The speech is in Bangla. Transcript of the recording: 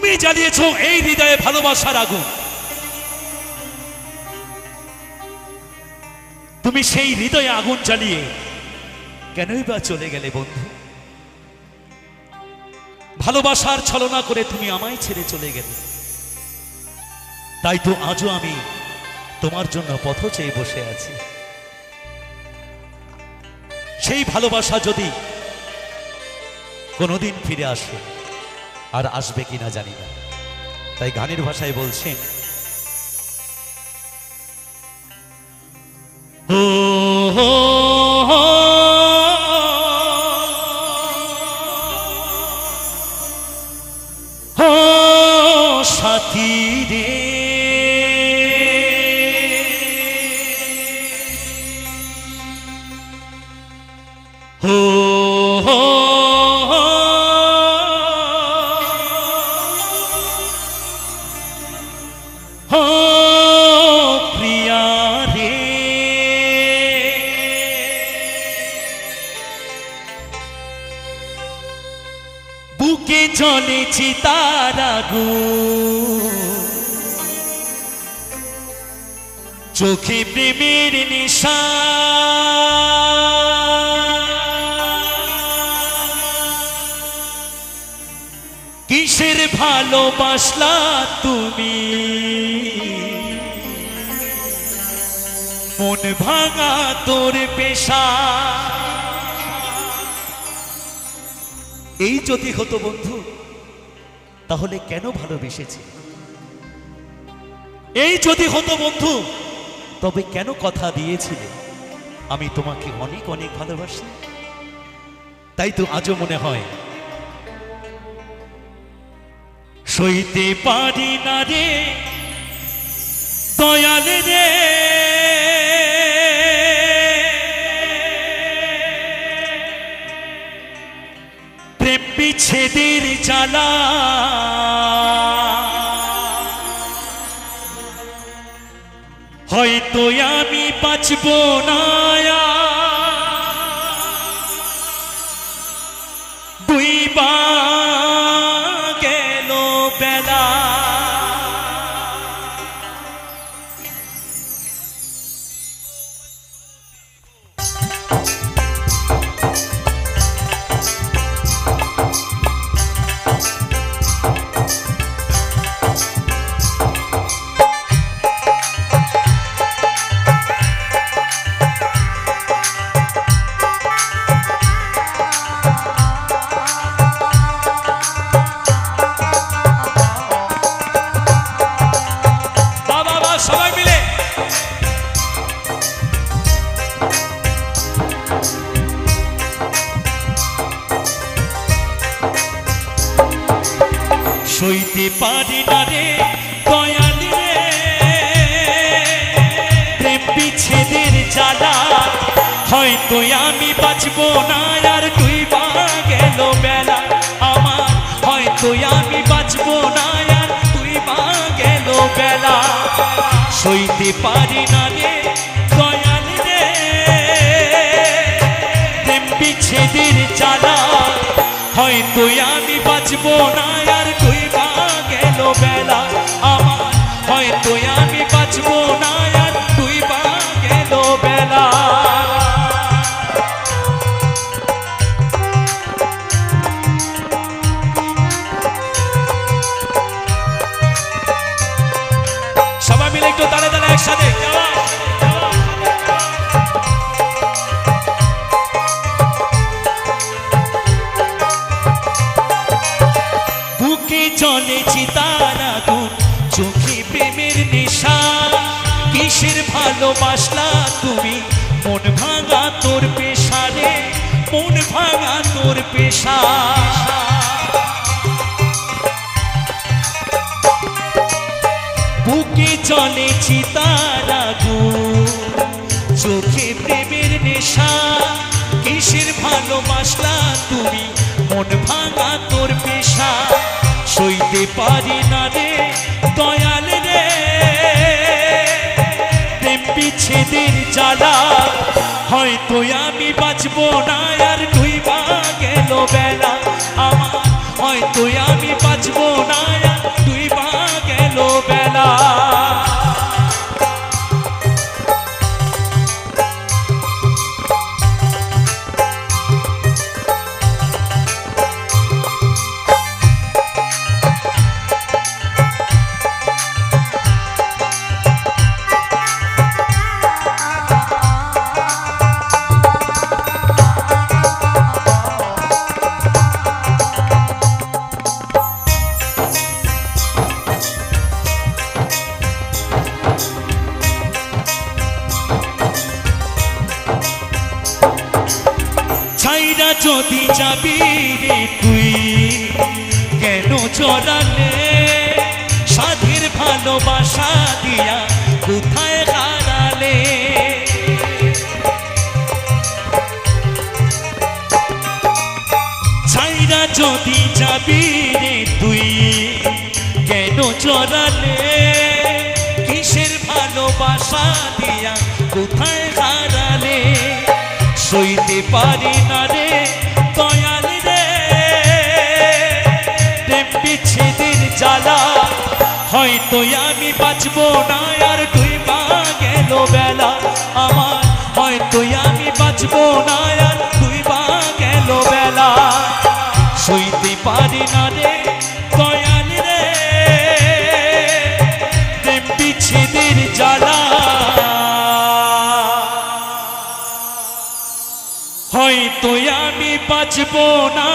তুমি জ্বালিয়েছো এই হৃদয়ে ভালোবাসার আগুন। তুমি সেই হৃদয়ে আগুন জ্বালিয়ে কেনই বা চলে গেলে বন্ধু? ভালোবাসার ছলনা করে তুমি আমায় ছেড়ে চলে গেলে। তাই তো আজও আমি তোমার জন্য পথ চেয়ে বসে আছি। সেই ভালোবাসা যদি কোনোদিন ফিরে আসে, আর আসবে কিনা জানি না, তাই গানের ভাষায় বলছেন, ও সাথী রে, ও প্রিয়া রে, বুকে জ্বলে চিতার আগুন, চোখে প্রেমের নেশা, কিসের ভালোবাসলা তুমি, মন ভাঙা তোর পেশা। এই যদি হতো বন্ধু, তাহলে কেন ভালোবেসেছি? এই যদি হতো বন্ধু, তবে কেন কথা দিয়েছিলে আমি তোমাকে অনেক অনেক ভালোবাসি? তাই তো আজও মনে হয় সইতে পারি না রে দয়াল রে, প্রেম বিচ্ছেদের জ্বালা, হয়তো আমি বাঁচব না, দুইবা গেল বেলা। সবাই মিলে সইতে পারি না রে দয়াল রে, প্রেম বিচ্ছেদের জ্বালা, হয়তো আমি বাঁচব না, আর দুইবা গেল বেলা আমার, হয়তো আমি বাঁচব না, আর দুইবা গেল বেলা। সইতে পারি না রে দয়াল রে, প্রেম বিচ্ছেদের জ্বালা, হয়তো আমি বাঁচব না, আর দুইবা গেল বেলা আমার, হয়তো আমি বাঁচব না, আর দুইবা গেল বেলা। সবাই মিলে একটু দাঁড়ে দাঁড়ে একসাথে বুকে জ্বলে চিতার আগুন, চোখে প্রেমের নেশা, কিসের ভালোবাসলা তুমি, মন ভাঙা তোর পেশা রে, মন ভাঙা তোর পেশা। বুকে জ্বলে চিতার আগুন, চোখে প্রেমের নেশা, কিসের ভালোবাসলা তুমি, মন ভাঙা তোর পেশা। সইতে পারি না রে দয়াল রে, প্রেম বিচ্ছেদের জ্বালা, হয়তো আমি বাঁচব না, আর দুইবা গেল বেলা আমার, হয়তো আমি বাঁচব না, জড়ালে সাধের ভালোবাসা দিয়া কোথায় হারালে ছাইরা যদি যাবি রে তুই কেন জড়ালে কিসের ভালোবাসা দিয়া কোথায় হারালে সইতে পারি না রে দয়াল রে প্রেম বিচ্ছেদের জ্বালা হয়তো আমি বাঁচবো না আর ডুইবা গেল বেলা আমার হয়তো আমি বাঁচবো না আর ডুইবা গেল বেলা সইতে পারি না রে দয়াল রে প্রেম বিচ্ছেদের জ্বালা হয়তো আমি বাঁচবো না